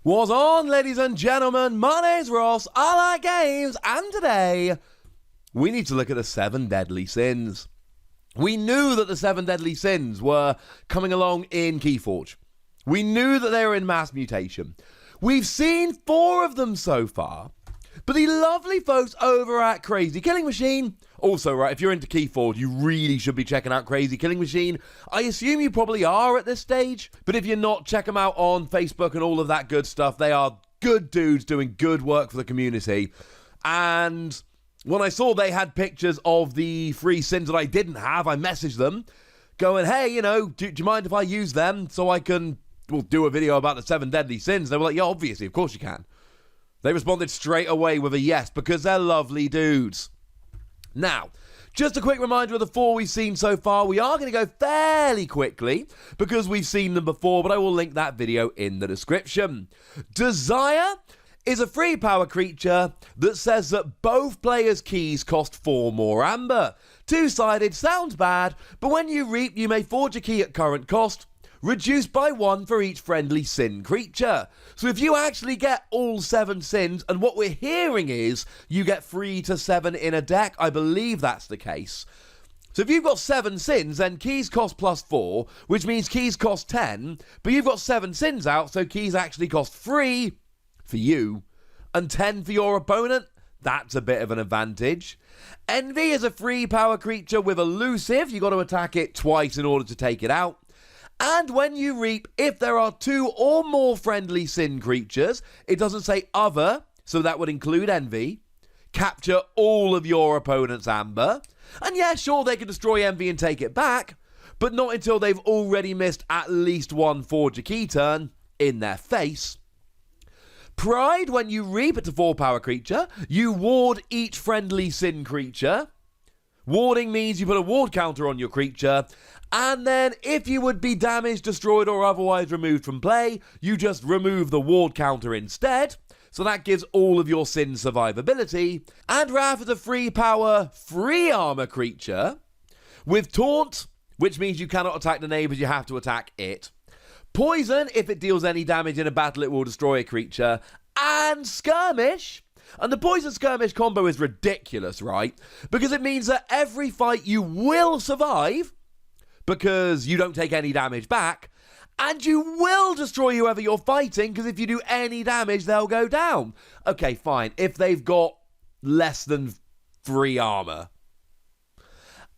What's on, ladies and gentlemen? My name's Ross, I like games, and today we need to look at the 7 deadly sins. We knew that the 7 deadly sins were coming along in Keyforge. We knew that they were in mass mutation. We've seen 4 of them so far, but the lovely folks over at Crazy Killing Machine, also, right, if you're into Keyforge, you really should be checking out Crazy Killing Machine. I assume you probably are at this stage, but if you're not, check them out on Facebook and all of that good stuff. They are good dudes doing good work for the community. And when I saw they had pictures of the free sins that I didn't have, I messaged them going, hey, you know, do you mind if I use them so I can do a video about the 7 deadly sins? They were like, yeah, obviously, of course you can. They responded straight away with a yes because they're lovely dudes. Now, just a quick reminder of the 4 we've seen so far. We are going to go fairly quickly because we've seen them before, but I will link that video in the description. Desire is a free power creature that says that both players' keys cost 4 more amber. Two-sided sounds bad, but when you reap, you may forge a key at current cost, reduced by 1 for each friendly sin creature. So if you actually get all 7 sins, and what we're hearing is you get 3 to 7 in a deck, I believe that's the case. So if you've got 7 sins, then keys cost plus 4, which means keys cost 10, but you've got 7 sins out, so keys actually cost 3 for you, and 10 for your opponent. That's a bit of an advantage. Envy is a free power creature with elusive. You've got to attack it twice in order to take it out. And when you reap, if there are 2 or more friendly sin creatures, it doesn't say other, so that would include Envy, capture all of your opponent's amber. And yeah, sure, they can destroy Envy and take it back, but not until they've already missed at least 1 forge a key turn in their face. Pride, when you reap, it's a 4 power creature. You ward each friendly sin creature. Warding means you put a ward counter on your creature, and then if you would be damaged, destroyed, or otherwise removed from play, you just remove the ward counter instead. So that gives all of your sins survivability. And Wrath is a free power, free armor creature with Taunt, which means you cannot attack the neighbors, you have to attack it. Poison, if it deals any damage in a battle, it will destroy a creature. And Skirmish. And the Poison Skirmish combo is ridiculous, right? Because it means that every fight you will survive, because you don't take any damage back, and you will destroy whoever you're fighting, because if you do any damage, they'll go down. Okay, fine, if they've got less than 3 armor.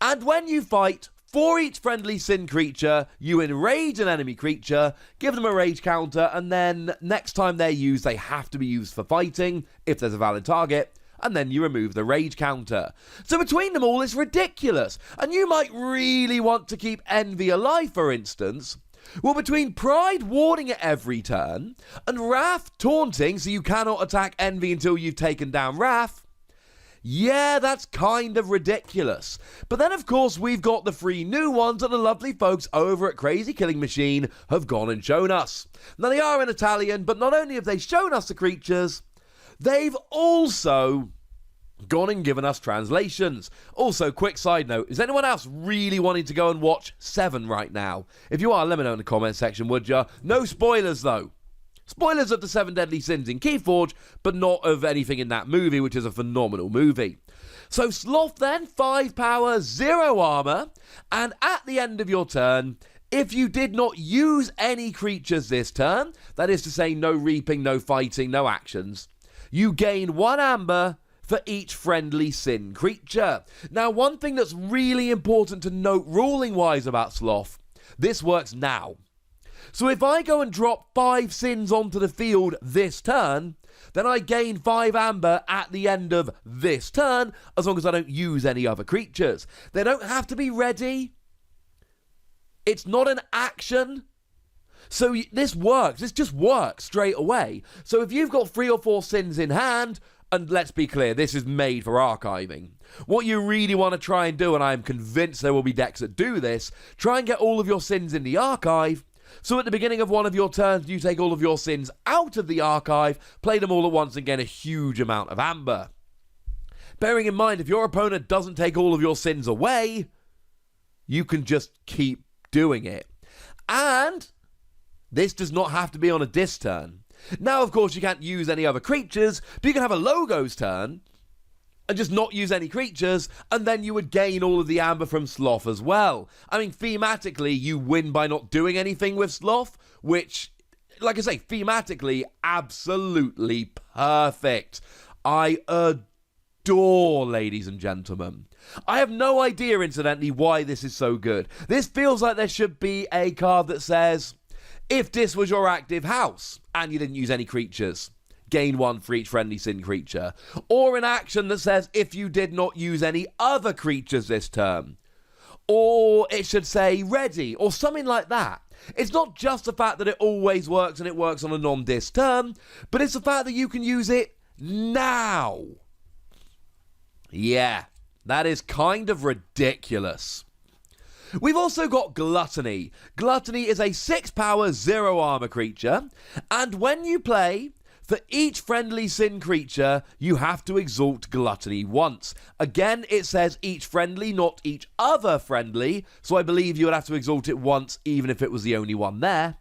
And when you fight, for each friendly sin creature, you enrage an enemy creature, give them a rage counter, and then next time they're used, they have to be used for fighting, if there's a valid target, and then you remove the rage counter. So between them all, it's ridiculous. And you might really want to keep Envy alive, for instance. Well, between Pride warding it every turn, and Wrath taunting, so you cannot attack Envy until you've taken down Wrath, yeah, that's kind of ridiculous. But then, of course, we've got the 3 new ones that the lovely folks over at Crazy Killing Machine have gone and shown us. Now, they are in Italian, but not only have they shown us the creatures, they've also gone and given us translations. Also, quick side note, is anyone else really wanting to go and watch 7 right now? If you are, let me know in the comment section, would ya? No spoilers, though. Spoilers of the 7 deadly sins in Keyforge, but not of anything in that movie, which is a phenomenal movie. So Sloth then, 5 power, 0 armor, and at the end of your turn, if you did not use any creatures this turn, that is to say no reaping, no fighting, no actions, you gain 1 amber for each friendly sin creature. Now, one thing that's really important to note ruling-wise about Sloth, this works now. So if I go and drop 5 sins onto the field this turn, then I gain 5 amber at the end of this turn, as long as I don't use any other creatures. They don't have to be ready. It's not an action. So this works. This just works straight away. So if you've got 3 or 4 sins in hand, and let's be clear, this is made for archiving. What you really want to try and do, and I'm convinced there will be decks that do this, try and get all of your sins in the archive. So at the beginning of one of your turns, you take all of your sins out of the archive, play them all at once and get a huge amount of amber. Bearing in mind, if your opponent doesn't take all of your sins away, you can just keep doing it. And this does not have to be on a dis turn. Now, of course, you can't use any other creatures, but you can have a Logo's turn and just not use any creatures, and then you would gain all of the amber from Sloth as well. I mean, thematically, you win by not doing anything with Sloth, which, like I say, thematically, absolutely perfect. I adore, ladies and gentlemen. I have no idea, incidentally, why this is so good. This feels like there should be a card that says, if this was your active house, and you didn't use any creatures, gain 1 for each friendly sin creature. Or an action that says, if you did not use any other creatures this turn. Or it should say, ready, or something like that. It's not just the fact that it always works and it works on a non-dis turn, but it's the fact that you can use it now. Yeah, that is kind of ridiculous. We've also got Gluttony. Gluttony is a 6-power, 0-armor creature, and when you play, for each friendly sin creature, you have to exalt Gluttony once. Again, it says each friendly, not each other friendly, so I believe you would have to exalt it once, even if it was the only one there.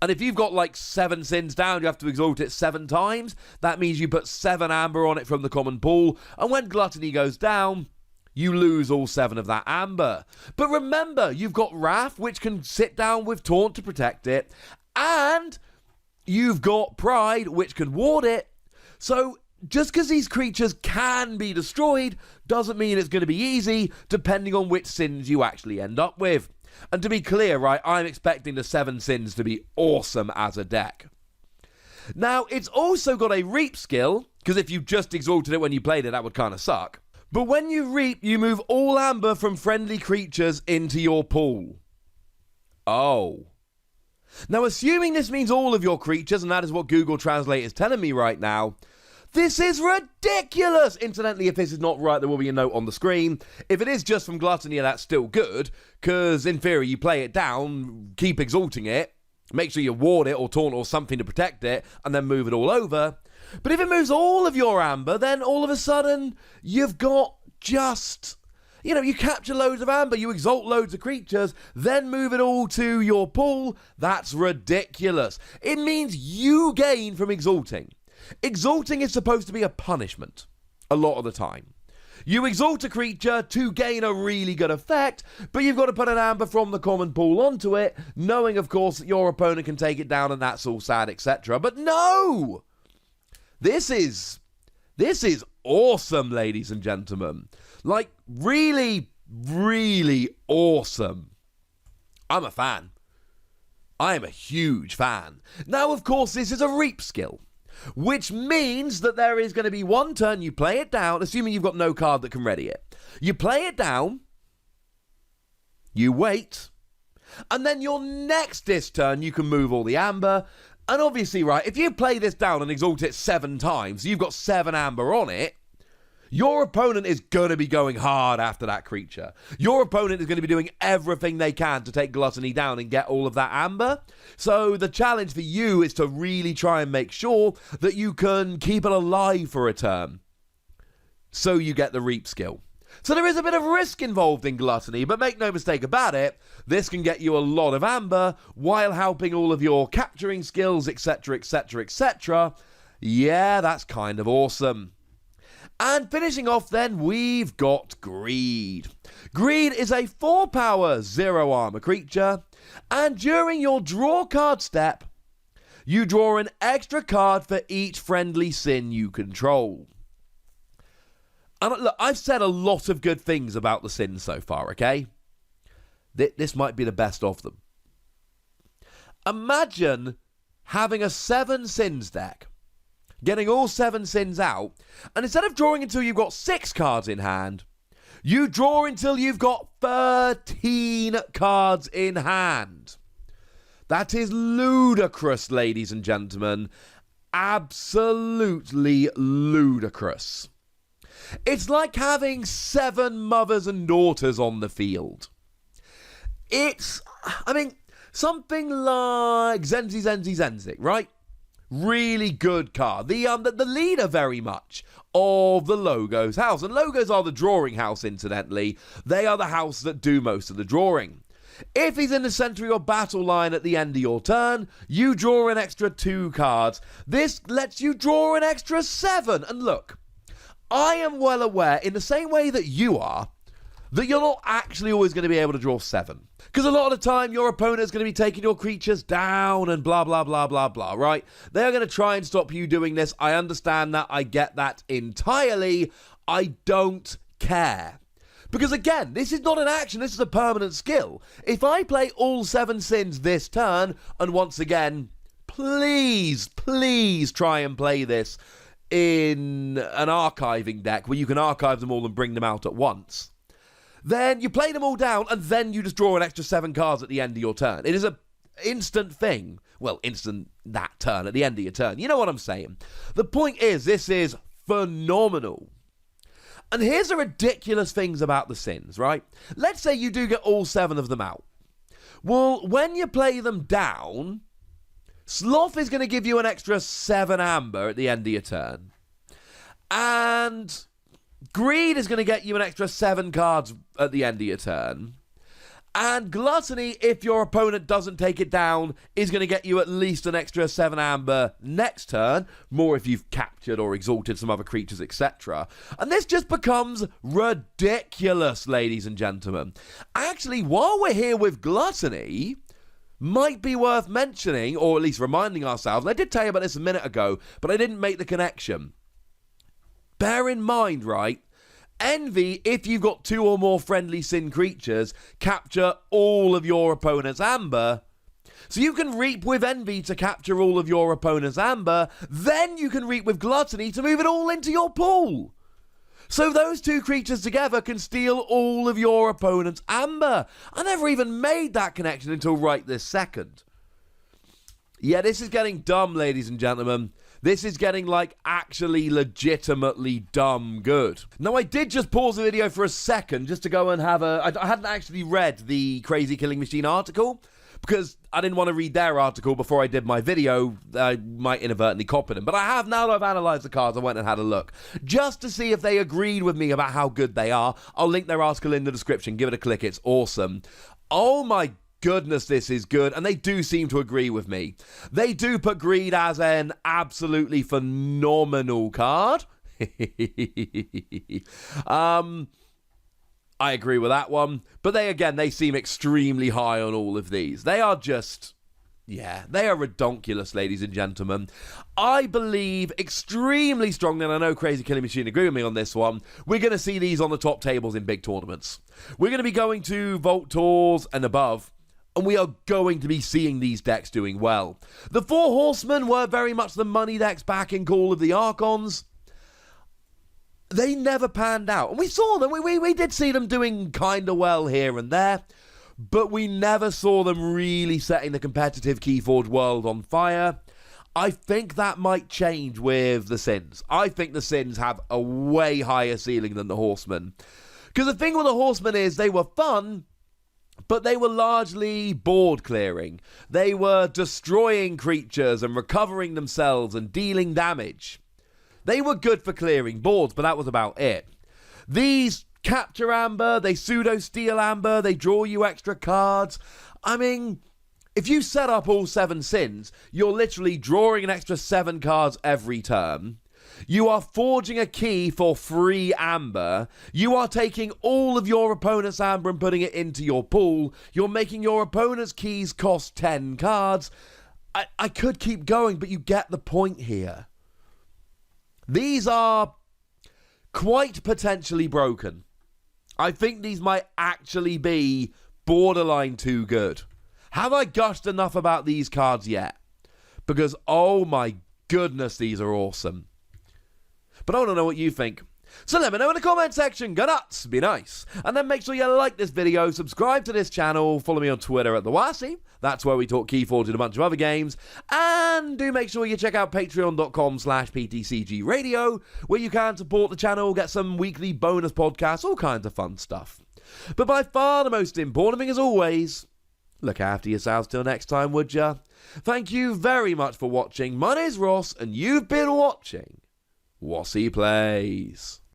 And if you've got like 7 sins down, you have to exalt it 7 times. That means you put 7 amber on it from the common pool, and when Gluttony goes down, you lose all 7 of that amber. But remember, you've got Wrath, which can sit down with Taunt to protect it, and you've got Pride, which can ward it. So just because these creatures can be destroyed doesn't mean it's going to be easy, depending on which sins you actually end up with. And to be clear, right, I'm expecting the 7 sins to be awesome as a deck. Now, it's also got a Reap skill, because if you just exalted it when you played it, that would kind of suck. But when you Reap, you move all amber from friendly creatures into your pool. Oh. Now, assuming this means all of your creatures, and that is what Google Translate is telling me right now, this is ridiculous! Incidentally, if this is not right, there will be a note on the screen. If it is just from Gluttony, that's still good, because in theory, you play it down, keep exalting it, make sure you ward it or taunt or something to protect it, and then move it all over. But if it moves all of your amber, then all of a sudden, you've got just... You know, you capture loads of amber, you exalt loads of creatures, then move it all to your pool. That's ridiculous. It means you gain from exalting. Exalting is supposed to be a punishment, a lot of the time. You exalt a creature to gain a really good effect, but you've got to put an amber from the common pool onto it, knowing, of course, that your opponent can take it down and that's all sad, etc. But no! This is awesome, ladies and gentlemen. Like, really, really awesome. I'm a fan. I am a huge fan. Now, of course, this is a Reap skill, which means that there is going to be one turn you play it down, assuming you've got no card that can ready it. You play it down, you wait, and then your next turn you can move all the amber. And obviously, right, if you play this down and exalt it 7 times, you've got 7 amber on it, your opponent is going to be going hard after that creature. Your opponent is going to be doing everything they can to take Gluttony down and get all of that amber. So the challenge for you is to really try and make sure that you can keep it alive for a turn, so you get the Reap skill. So there is a bit of risk involved in Gluttony, but make no mistake about it, this can get you a lot of amber while helping all of your capturing skills, etc, etc, etc. Yeah, that's kind of awesome. And finishing off then, we've got Greed. Greed is a 4-power, 0-armor creature, and during your draw card step, you draw an extra card for each friendly sin you control. And look, I've said a lot of good things about the sins so far, okay? This might be the best of them. Imagine having a 7 sins deck, getting all 7 sins out, and instead of drawing until you've got 6 cards in hand, you draw until you've got 13 cards in hand. That is ludicrous, ladies and gentlemen. Absolutely ludicrous. It's like having 7 mothers and daughters on the field. Something like Zenzi, right? Really good card. The leader, very much, of the Logos house. And Logos are the drawing house, incidentally. They are the house that do most of the drawing. If he's in the center of your battle line at the end of your turn, you draw an extra 2 cards. This lets you draw an extra 7. And look, I am well aware, in the same way that you are, that you're not actually always going to be able to draw 7. Because a lot of the time, your opponent is going to be taking your creatures down and blah, blah, blah, blah, blah, right? They're going to try and stop you doing this. I understand that. I get that entirely. I don't care. Because again, this is not an action, this is a permanent skill. If I play all 7 sins this turn, and once again, please try and play this in an archiving deck where you can archive them all and bring them out at once. Then you play them all down, and then you just draw an extra 7 cards at the end of your turn. It is an instant thing. Well, instant that turn, at the end of your turn. You know what I'm saying? The point is, this is phenomenal. And here's the ridiculous things about the sins, right? Let's say you do get all 7 of them out. Well, when you play them down, Sloth is going to give you an extra 7 amber at the end of your turn. And Greed is going to get you an extra 7 cards at the end of your turn. And Gluttony, if your opponent doesn't take it down, is going to get you at least an extra 7 amber next turn. More if you've captured or exalted some other creatures, etc. And this just becomes ridiculous, ladies and gentlemen. Actually, while we're here with Gluttony, might be worth mentioning, or at least reminding ourselves, and I did tell you about this a minute ago, but I didn't make the connection. Bear in mind, right? Envy, if you've got 2 or more friendly sin creatures, capture all of your opponent's amber. So you can reap with Envy to capture all of your opponent's amber, then you can reap with Gluttony to move it all into your pool. So those 2 creatures together can steal all of your opponent's amber. I never even made that connection until right this second. Yeah, this is getting dumb, ladies and gentlemen. This is getting, like, actually legitimately dumb good. Now, I did just pause the video for a second just to go and have I hadn't actually read the Crazy Killing Machine article because I didn't want to read their article before I did my video. I might inadvertently copy them. But I have, now that I've analysed the cards, I went and had a look just to see if they agreed with me about how good they are. I'll link their article in the description. Give it a click. It's awesome. Oh, my goodness, this is good, and they do seem to agree with me. They do put Greed as an absolutely phenomenal card. I agree with that one, but they seem extremely high on all of these. They are just, yeah, they are redonkulous, ladies and gentlemen. I believe extremely strongly, and I know Crazy Killing Machine agree with me on this one, we're going to see these on the top tables in big tournaments. We're going to be going to Vault Tours and above, and we are going to be seeing these decks doing well. The 4 Horsemen were very much the money decks back in Call of the Archons. They never panned out. And we saw them. We did see them doing kind of well here and there. But we never saw them really setting the competitive Keyforge world on fire. I think that might change with the Sins. I think the Sins have a way higher ceiling than the Horsemen. Because the thing with the Horsemen is they were fun, but they were largely board clearing. They were destroying creatures and recovering themselves and dealing damage. They were good for clearing boards, but that was about it. These capture amber, they pseudo-steal amber, they draw you extra cards. I mean, if you set up all 7 sins, you're literally drawing an extra 7 cards every turn. You are forging a key for free amber. You are taking all of your opponent's amber and putting it into your pool. You're making your opponent's keys cost 10 cards. I could keep going, but you get the point here. These are quite potentially broken. I think these might actually be borderline too good. Have I gushed enough about these cards yet? Because, oh my goodness, these are awesome. But I want to know what you think. So let me know in the comment section. Go nuts, be nice. And then make sure you like this video, subscribe to this channel, follow me on Twitter at the Wossy. That's where we talk Keyforge and a bunch of other games. And do make sure you check out patreon.com/PTCGradio, where you can support the channel, get some weekly bonus podcasts, all kinds of fun stuff. But by far the most important thing, as always, look after yourselves till next time, would ya? Thank you very much for watching. My name's Ross, and you've been watching Wossy Plays.